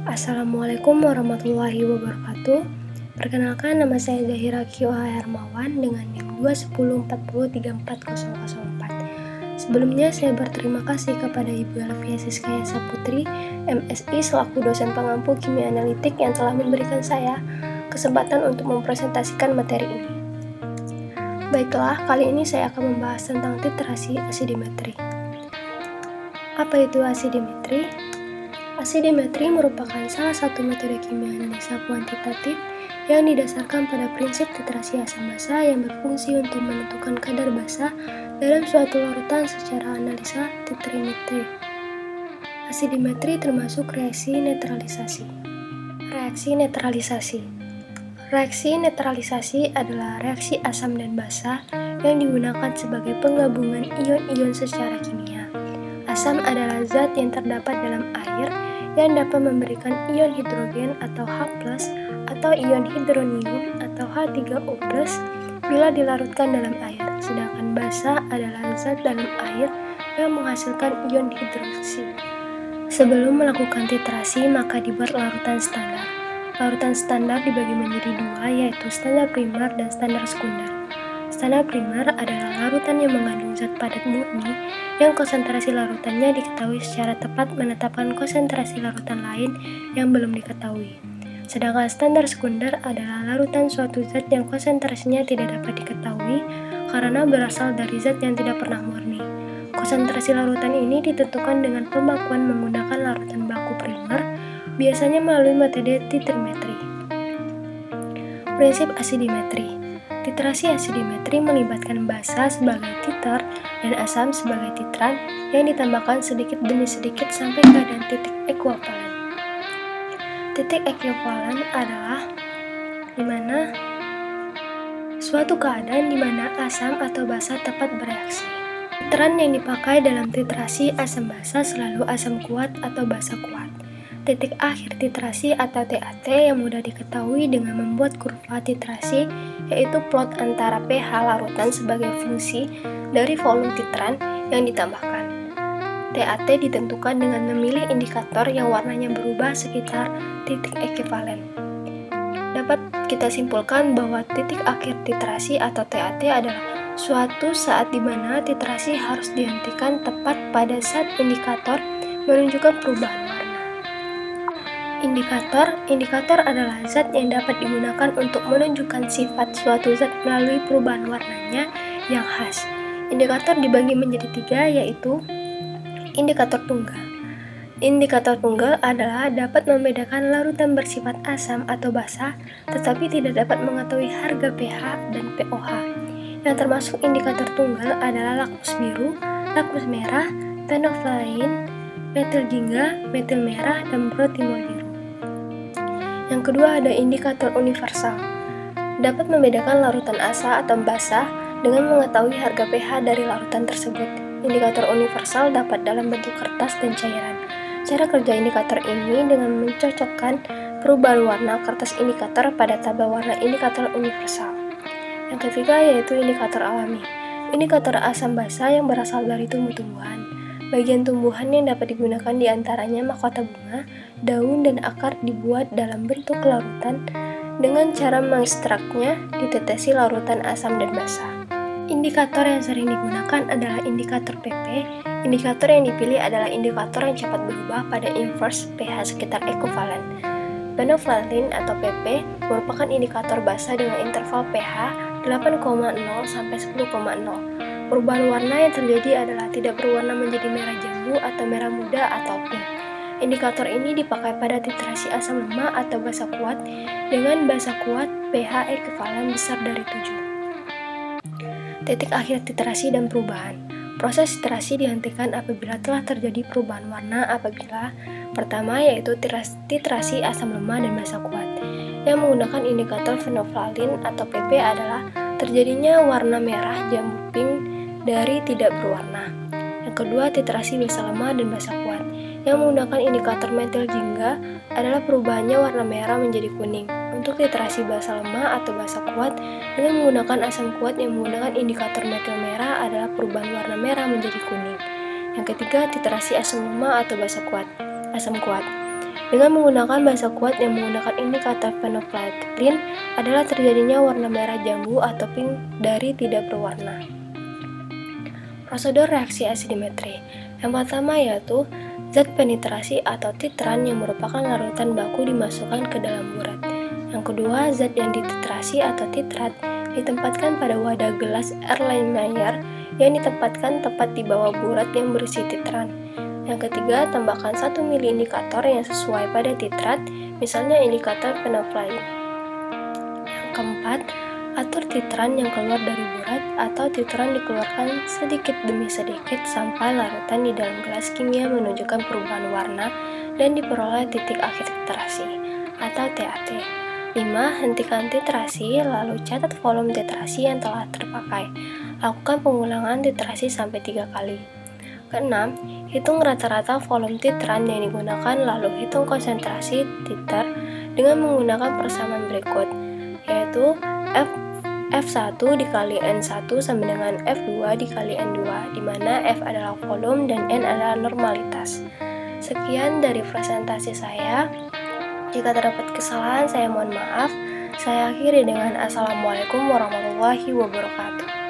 Assalamualaikum warahmatullahi wabarakatuh. Perkenalkan, nama saya Zahira Kioha Hermawan dengan NIM 210403404. Sebelumnya saya berterima kasih kepada Ibu Elvia Siskaya Saputri, MSI selaku dosen pengampu kimia analitik yang telah memberikan saya kesempatan untuk mempresentasikan materi ini. Baiklah, kali ini saya akan membahas tentang titrasi asidimetri. Apa itu asidimetri? Asidimetri merupakan salah satu metode kimia analisa kuantitatif yang didasarkan pada prinsip titrasi asam basa yang berfungsi untuk menentukan kadar basa dalam suatu larutan secara analisa titrimetri. Asidimetri termasuk reaksi netralisasi. Reaksi netralisasi. Reaksi netralisasi adalah reaksi asam dan basa yang digunakan sebagai penggabungan ion-ion secara kimia. Asam adalah zat yang terdapat dalam air yang dapat memberikan ion hidrogen atau H+, atau ion hidronium atau H3O+, bila dilarutkan dalam air, sedangkan basa adalah zat dalam air yang menghasilkan ion hidroksi. Sebelum melakukan titrasi, maka dibuat larutan standar. Larutan standar dibagi menjadi dua, yaitu standar primer dan standar sekunder. Standar primer adalah larutan yang mengandung zat padat murni yang konsentrasi larutannya diketahui secara tepat menetapkan konsentrasi larutan lain yang belum diketahui. Sedangkan standar sekunder adalah larutan suatu zat yang konsentrasinya tidak dapat diketahui karena berasal dari zat yang tidak pernah murni. Konsentrasi larutan ini ditentukan dengan pembakuan menggunakan larutan baku primer, biasanya melalui metode titrimetri. Prinsip asidimetri. Titrasi asidimetri melibatkan basa sebagai titer dan asam sebagai titran yang ditambahkan sedikit demi sedikit sampai keadaan titik ekuivalen. Titik ekuivalen adalah suatu keadaan di mana asam atau basa tepat bereaksi. Titran yang dipakai dalam titrasi asam basa selalu asam kuat atau basa kuat. Titik akhir titrasi atau TAT yang mudah diketahui dengan membuat kurva titrasi, yaitu plot antara pH larutan sebagai fungsi dari volume titran yang ditambahkan. TAT ditentukan dengan memilih indikator yang warnanya berubah sekitar titik ekuivalen. Dapat kita simpulkan bahwa titik akhir titrasi atau TAT adalah suatu saat di mana titrasi harus dihentikan tepat pada saat indikator menunjukkan perubahan warna. Indikator adalah zat yang dapat digunakan untuk menunjukkan sifat suatu zat melalui perubahan warnanya yang khas. Indikator dibagi menjadi tiga, yaitu indikator tunggal. Indikator tunggal adalah dapat membedakan larutan bersifat asam atau basa, tetapi tidak dapat mengetahui harga pH dan pOH. Yang termasuk indikator tunggal adalah lakmus biru, lakmus merah, fenolftalein, metil jingga, metil merah, dan protimol biru. Yang kedua ada indikator universal. Dapat membedakan larutan asa atau basa dengan mengetahui harga pH dari larutan tersebut. Indikator universal dapat dalam bentuk kertas dan cairan. Cara kerja indikator ini dengan mencocokkan perubahan warna kertas indikator pada tabel warna indikator universal. Yang ketiga yaitu indikator alami. Indikator asam basa yang berasal dari tumbuh-tumbuhan. Bagian tumbuhan yang dapat digunakan diantaranya mahkota bunga, daun, dan akar dibuat dalam bentuk larutan dengan cara mengekstraknya ditetesi larutan asam dan basa. Indikator yang sering digunakan adalah indikator PP. Indikator yang dipilih adalah indikator yang cepat berubah pada inverse pH sekitar ekuivalen. Fenolftalein atau PP merupakan indikator basa dengan interval pH 8,0 sampai 10,0. Perubahan warna yang terjadi adalah tidak berwarna menjadi merah jambu atau merah muda atau pink. Indikator ini dipakai pada titrasi asam lemah atau basa kuat dengan basa kuat pH ekuivalen besar dari 7. Titik akhir titrasi dan perubahan. Proses titrasi dihentikan apabila telah terjadi perubahan warna apabila pertama yaitu titrasi asam lemah dan basa kuat. Yang menggunakan indikator fenolftalein atau PP adalah terjadinya warna merah jambu pink dari tidak berwarna. Yang kedua, titrasi basa lemah dan basa kuat. Yang menggunakan indikator metil jingga adalah perubahannya warna merah menjadi kuning. Untuk titrasi basa lemah atau basa kuat dengan menggunakan asam kuat yang menggunakan indikator metil merah adalah perubahan warna merah menjadi kuning. Yang ketiga, titrasi asam lemah atau basa kuat. Asam kuat. Dengan menggunakan bahasa kuat yang menggunakan indikator phenolphthalein adalah terjadinya warna merah jambu atau pink dari tidak berwarna. Prosedur reaksi asimetri. Yang pertama yaitu zat penetrasi atau titran yang merupakan larutan baku dimasukkan ke dalam burat. Yang kedua, zat yang dititrasi atau titrat ditempatkan pada wadah gelas Erlenmeyer yang ditempatkan tepat di bawah burat yang berisi titran. Yang ketiga, tambahkan 1 mili indikator yang sesuai pada titrat, misalnya indikator phenolphthalein. Yang keempat, atur titran yang keluar dari burat atau titran dikeluarkan sedikit demi sedikit sampai larutan di dalam gelas kimia menunjukkan perubahan warna dan diperoleh titik akhir titrasi atau TAT. 5. Hentikan titrasi, lalu catat volume titrasi yang telah terpakai. Lakukan pengulangan titrasi sampai 3 kali. Keenam, hitung rata-rata volume titran yang digunakan lalu hitung konsentrasi titer dengan menggunakan persamaan berikut, yaitu F1 dikali N1 sama dengan F2 dikali N2, di mana F adalah volume dan N adalah normalitas. Sekian dari presentasi saya. Jika terdapat kesalahan, saya mohon maaf. Saya akhiri dengan Assalamualaikum warahmatullahi wabarakatuh.